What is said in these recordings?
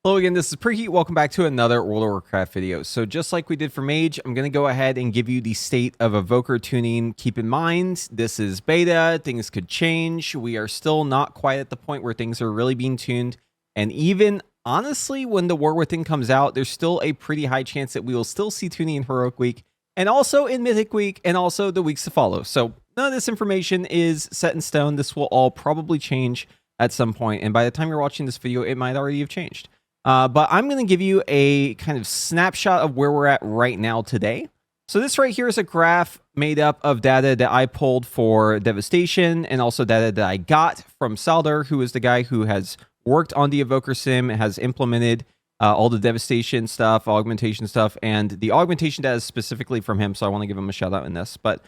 Hello again, this is Preheat. Welcome back to another World of Warcraft video. So just like we did for Mage, I'm going to go ahead and give you the state of Evoker tuning. Keep in mind, this is beta. Things could change. We are still not quite at the point where things are really being tuned. And even, honestly, when the War Within comes out, there's still a pretty high chance that we will still see tuning in Heroic Week, and also in Mythic Week, and also the weeks to follow. So none of this information is set in stone. This will all probably change at some point. And by the time you're watching this video, it might already have changed. But I'm going to give you a kind of snapshot of where we're at right now today. So this right here is a graph made up of data that I pulled for Devastation and also data that I got from Saldar, who is the guy who has worked on the Evoker sim, has implemented all the Devastation stuff, Augmentation stuff, and the Augmentation data is specifically from him, so I want to give him a shout out in this. But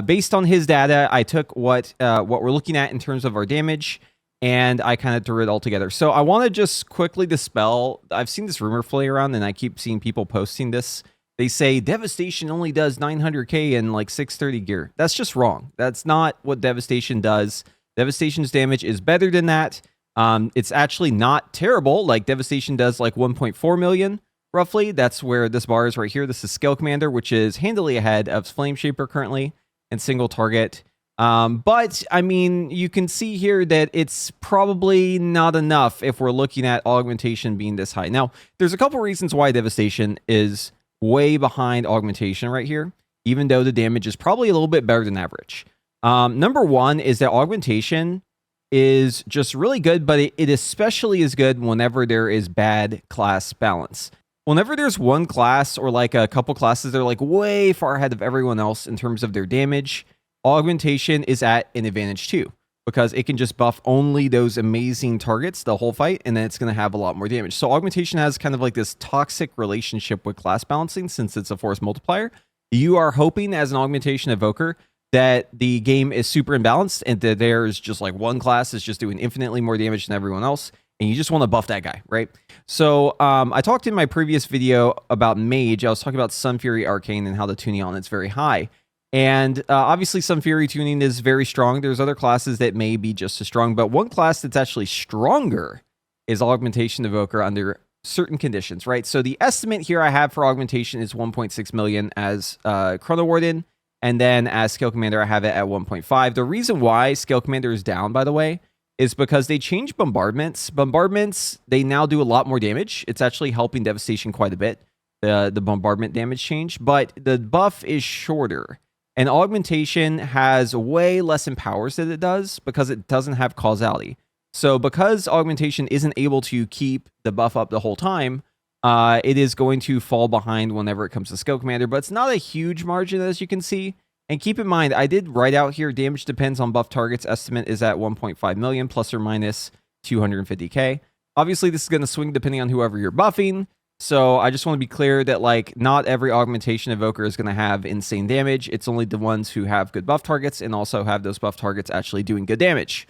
based on his data, I took what we're looking at in terms of our damage, and I kind of threw it all together. So I want to just quickly dispel, I've seen this rumor floating around, and I keep seeing people posting this. They say Devastation only does 900k and like 630 gear. That's just wrong. That's not what Devastation does. Devastation's damage is better than that. It's actually not terrible. Like Devastation does like 1.4 million, roughly. That's where this bar is right here. This is Scale Commander, which is handily ahead of Flame Shaper currently and single target. But I mean, you can see here that it's probably not enough if we're looking at Augmentation being this high. Now, there's a couple reasons why Devastation is way behind Augmentation right here, even though the damage is probably a little bit better than average. Number one is that Augmentation is just really good, but it especially is good whenever there is bad class balance. Whenever there's one class or like a couple classes that are like way far ahead of everyone else in terms of their damage, Augmentation is at an advantage too, because it can just buff only those amazing targets the whole fight, and then it's going to have a lot more damage. So Augmentation has kind of like this toxic relationship with class balancing since it's a force multiplier. You are hoping as an Augmentation Evoker that the game is super imbalanced and that there's just like one class is just doing infinitely more damage than everyone else, and you just want to buff that guy, right? So I talked in my previous video about Mage. I was talking about Sun Fury Arcane and how the tuning on it's very high. And obviously Sun Fury tuning is very strong. There's other classes that may be just as strong, but one class that's actually stronger is Augmentation Evoker under certain conditions, right? So the estimate here I have for Augmentation is 1.6 million as Chrono Warden, and then as Scale Commander I have it at 1.5. The reason why Scale Commander is down, by the way, is because they changed bombardments. Bombardments, they now do a lot more damage. It's actually helping Devastation quite a bit, the bombardment damage change, but the buff is shorter. And Augmentation has way less empowers that it does because it doesn't have causality. So because Augmentation isn't able to keep the buff up the whole time, it is going to fall behind whenever it comes to Scale Commander, but it's not a huge margin, as you can see. And keep in mind, I did write out here, damage depends on buff targets. Estimate is at 1.5 million plus or minus 250k. Obviously, this is going to swing depending on whoever you're buffing. So I just want to be clear that like not every Augmentation Evoker is going to have insane damage. It's only the ones who have good buff targets and also have those buff targets actually doing good damage.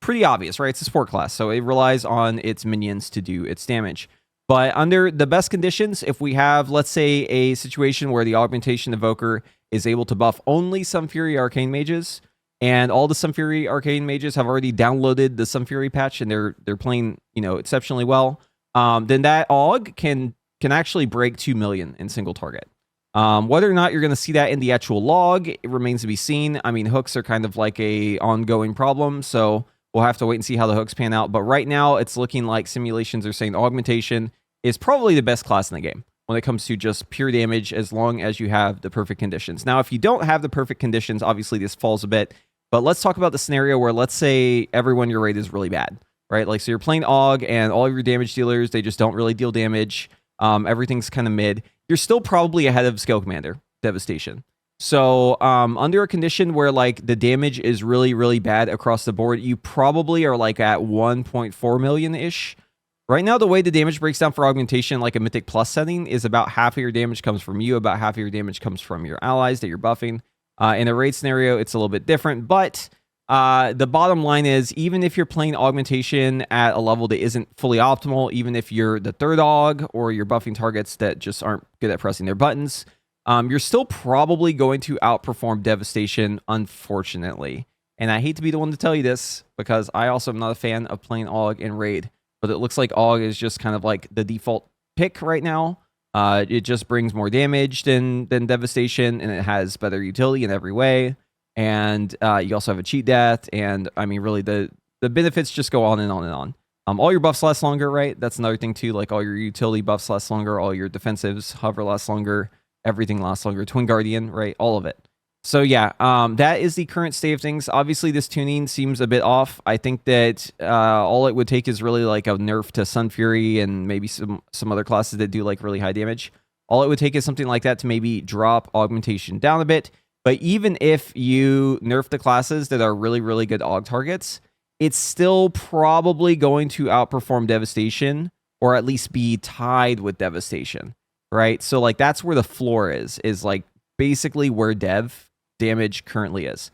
Pretty obvious, right? It's a support class, so it relies on its minions to do its damage. But under the best conditions, if we have, let's say, a situation where the Augmentation Evoker is able to buff only Sun Fury Arcane Mages, and all the Sun Fury Arcane Mages have already downloaded the Sun Fury patch and they're playing, you know, exceptionally well, then that AUG can actually break 2 million in single target. Whether or not you're going to see that in the actual log, it remains to be seen. I mean, hooks are kind of like a ongoing problem, so we'll have to wait and see how the hooks pan out. But right now, it's looking like simulations are saying Augmentation is probably the best class in the game when it comes to just pure damage, as long as you have the perfect conditions. Now, if you don't have the perfect conditions, obviously this falls a bit. But let's talk about the scenario where, let's say, everyone your raid is really bad. Right, like so you're playing AUG and all of your damage dealers, they just don't really deal damage. Everything's kind of mid. You're still probably ahead of Scale Commander, Devastation. So under a condition where like the damage is really, really bad across the board, you probably are like at 1.4 million-ish. Right now, the way the damage breaks down for Augmentation, like a Mythic Plus setting, is about half of your damage comes from you, about half of your damage comes from your allies that you're buffing. In a raid scenario, it's a little bit different, but the bottom line is, even if you're playing Augmentation at a level that isn't fully optimal, even if you're the third AUG or you're buffing targets that just aren't good at pressing their buttons, you're still probably going to outperform Devastation, unfortunately. And I hate to be the one to tell you this, because I also am not a fan of playing AUG in raid. but it looks like AUG is just kind of like the default pick right now. It just brings more damage than Devastation, and it has better utility in every way. And you also have a cheat death, and I mean, really, the benefits just go on and on and on. All your buffs last longer, right? That's another thing too. Like all your utility buffs last longer, all your defensives hover last longer, everything lasts longer. Twin Guardian, right? All of it. So yeah, that is the current state of things. Obviously, this tuning seems a bit off. I think that all it would take is really like a nerf to Sun Fury and maybe some other classes that do like really high damage. All it would take is something like that to maybe drop Augmentation down a bit. But even if you nerf the classes that are really, really good AUG targets, it's still probably going to outperform Devastation, or at least be tied with Devastation, right? So like that's where the floor is like basically where Dev damage currently is.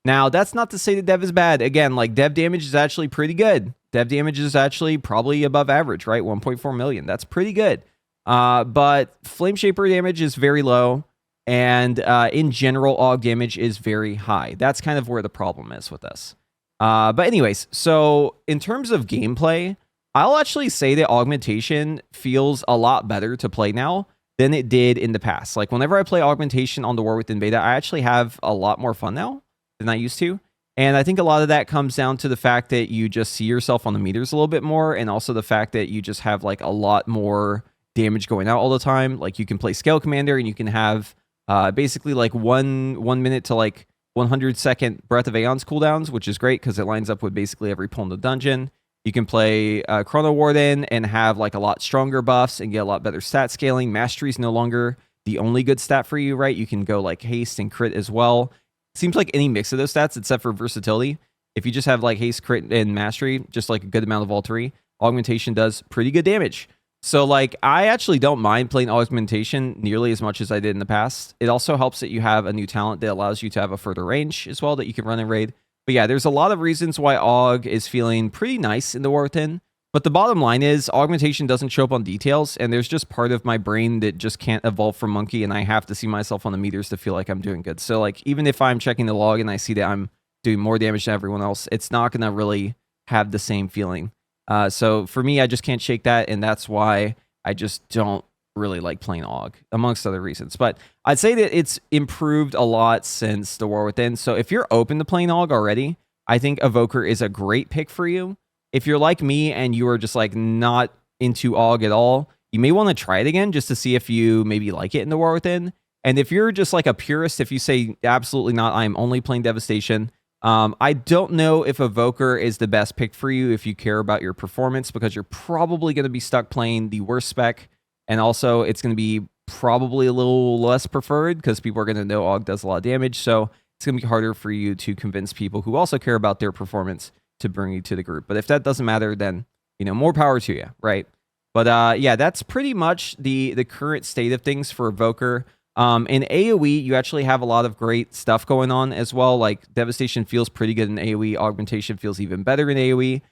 Now, that's not to say that Dev is bad. Again, like Dev damage is actually pretty good. Dev damage is actually probably above average, right? 1.4 million. That's pretty good. But Flame Shaper damage is very low. And in general, AUG damage is very high. That's kind of where the problem is with this. But anyways, so in terms of gameplay, I'll actually say that Augmentation feels a lot better to play now than it did in the past. Like whenever I play Augmentation on the War Within beta, I actually have a lot more fun now than I used to. And I think a lot of that comes down to the fact that you just see yourself on the meters a little bit more, and also the fact that you just have like a lot more damage going out all the time. Like you can play Scale Commander and you can have basically like one minute to like 100-second Breath of Aeon's cooldowns, which is great because it lines up with basically every pull in the dungeon. You can play Chrono Warden and have like a lot stronger buffs and get a lot better stat scaling. Mastery is no longer the only good stat for you, right? You can go like haste and crit as well. Seems like any mix of those stats, except for versatility. If you just have like haste, crit, and mastery, just like a good amount of all three, Augmentation does pretty good damage. So like I actually don't mind playing Augmentation nearly as much as I did in the past. It also helps that you have a new talent that allows you to have a further range as well that you can run in raid. But yeah, there's a lot of reasons why AUG is feeling pretty nice in the War Within. But the bottom line is Augmentation doesn't show up on details, and there's just part of my brain that just can't evolve from Monkey, and I have to see myself on the meters to feel like I'm doing good. So like even if I'm checking the log and I see that I'm doing more damage than everyone else, it's not going to really have the same feeling. So for me, I just can't shake that, and that's why I just don't really like playing AUG, amongst other reasons. But I'd say that it's improved a lot since the War Within. So if you're open to playing AUG already, I think Evoker is a great pick for you. If you're like me and you are just like not into AUG at all, you may want to try it again just to see if you maybe like it in the War Within. And if you're just like a purist, if you say absolutely not, I'm only playing Devastation, I don't know if Evoker is the best pick for you if you care about your performance, because you're probably going to be stuck playing the worst spec. And also, it's going to be probably a little less preferred because people are going to know AUG does a lot of damage. So it's going to be harder for you to convince people who also care about their performance to bring you to the group. But if that doesn't matter, then, you know, more power to you, right? But yeah, that's pretty much the current state of things for Evoker. In AoE, you actually have a lot of great stuff going on as well. Like Devastation feels pretty good in AoE. Augmentation feels even better in AoE.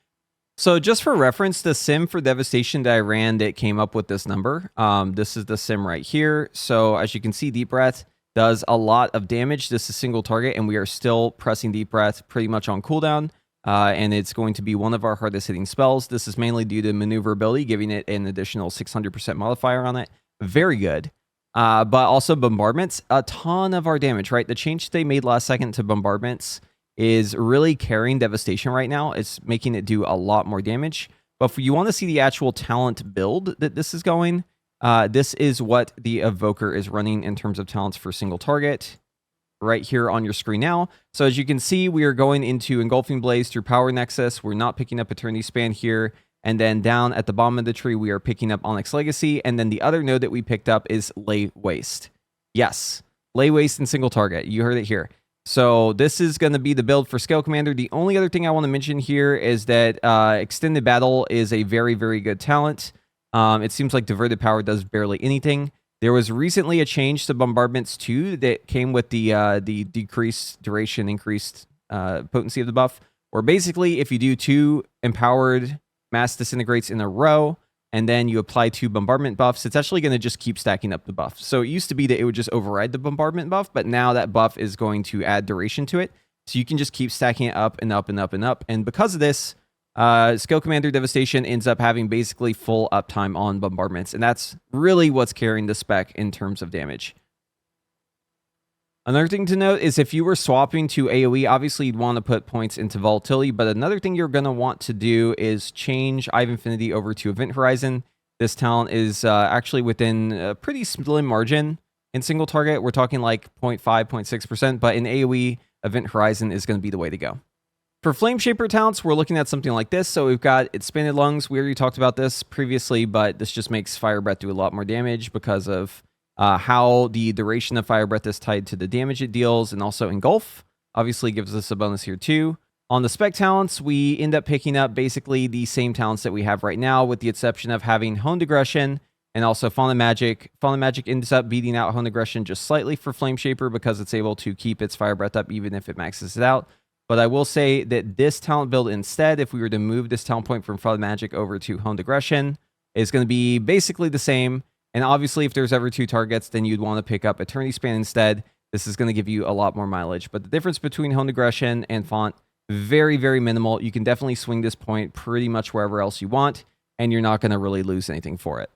So just for reference, the sim for Devastation that I ran that came up with this number, this is the sim right here. So as you can see, Deep Breath does a lot of damage. This is single target, and we are still pressing Deep Breath pretty much on cooldown. And it's going to be one of our hardest hitting spells. This is mainly due to maneuverability, giving it an additional 600% modifier on it. Very good. But also bombardments, a ton of our damage, right? The change they made last second to bombardments is really carrying Devastation right now. It's making it do a lot more damage. But if you want to see the actual talent build that this is going, this is what the Evoker is running in terms of talents for single target right here on your screen now. So as you can see, we are going into Engulfing Blaze through Power Nexus. We're not picking up Eternity Span here. And then down at the bottom of the tree, we are picking up Onyx Legacy. And then the other node that we picked up is Lay Waste. Yes, Lay Waste and single target. You heard it here. So this is going to be the build for Scale Commander. The only other thing I want to mention here is that Extended Battle is a very, very good talent. It seems like Diverted Power does barely anything. There was recently a change to Bombardments 2 that came with the decreased duration, increased potency of the buff, where basically if you do 2 Empowered Mass Disintegrates in a row, and then you apply 2 bombardment buffs, it's actually going to just keep stacking up the buff. So it used to be that it would just override the bombardment buff, but now that buff is going to add duration to it. So you can just keep stacking it up and up and up and up. And because of this, Skill Commander Devastation ends up having basically full uptime on bombardments, and that's really what's carrying the spec in terms of damage. Another thing to note is if you were swapping to AoE, obviously you'd want to put points into volatility, but another thing you're going to want to do is change Eye of Infinity over to Event Horizon. This talent is actually within a pretty slim margin in single target. We're talking like 0.5, 0.6%, but in AoE, Event Horizon is going to be the way to go. For Flame Shaper talents, we're looking at something like this. So we've got Expanded Lungs. We already talked about this previously, but this just makes Fire Breath do a lot more damage because of how the duration of Fire Breath is tied to the damage it deals, and also Engulf obviously gives us a bonus here too. On the spec talents, we end up picking up basically the same talents that we have right now, with the exception of having Honed Aggression and also Fallen Magic. Fallen Magic ends up beating out Honed Aggression just slightly for Flame Shaper because it's able to keep its Fire Breath up even if it maxes it out. But I will say that this talent build instead, if we were to move this talent point from Fallen Magic over to Honed Aggression, is going to be basically the same. And obviously, if there's ever two targets, then you'd want to pick up Eternity Span instead. This is going to give you a lot more mileage. But the difference between Honed Aggression and Font, very, very minimal. You can definitely swing this point pretty much wherever else you want, and you're not going to really lose anything for it.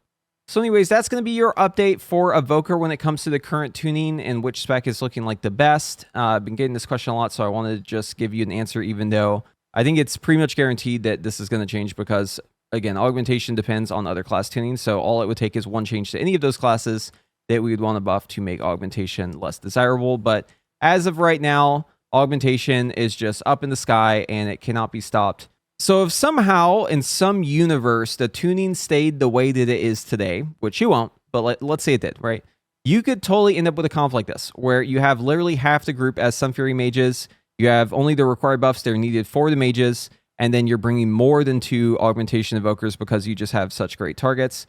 So anyways, that's going to be your update for Evoker when it comes to the current tuning and which spec is looking like the best. I've been getting this question a lot, so I wanted to just give you an answer, even though I think it's pretty much guaranteed that this is going to change because, again, augmentation depends on other class tuning, so all it would take is one change to any of those classes that we would want to buff to make augmentation less desirable. But as of right now, augmentation is just up in the sky and it cannot be stopped. So if somehow in some universe the tuning stayed the way that it is today, which you won't, but let's say it did, right? You could totally end up with a comp like this, where you have literally half the group as Sun Fury mages, you have only the required buffs that are needed for the mages, and then you're bringing more than 2 augmentation evokers because you just have such great targets.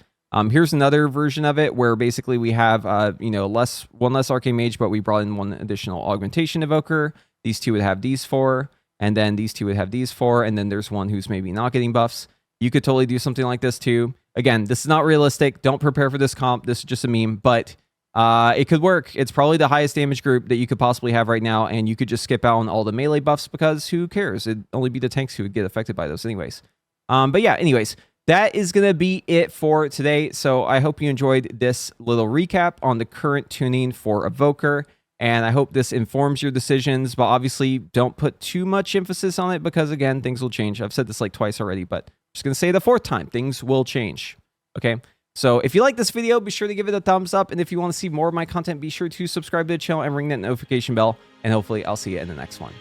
Here's another version of it where basically we have one less arcane mage, but we brought in 1 additional augmentation evoker. These 2 would have these 4, and then these 2 would have these 4, and then there's one who's maybe not getting buffs. You could totally do something like this too. Again, this is not realistic. Don't prepare for this comp. This is just a meme, but it could work. It's probably the highest damage group that you could possibly have right now, and you could just skip out on all the melee buffs because who cares? It'd only be the tanks who would get affected by those anyways. But yeah, anyways, that is going to be it for today. So I hope you enjoyed this little recap on the current tuning for Evoker, and I hope this informs your decisions, but obviously don't put too much emphasis on it because, again, things will change. I've said this like twice already, but I'm just going to say the 4th time, things will change. Okay? So if you like this video, be sure to give it a thumbs up, and if you want to see more of my content, be sure to subscribe to the channel and ring that notification bell, and hopefully I'll see you in the next one.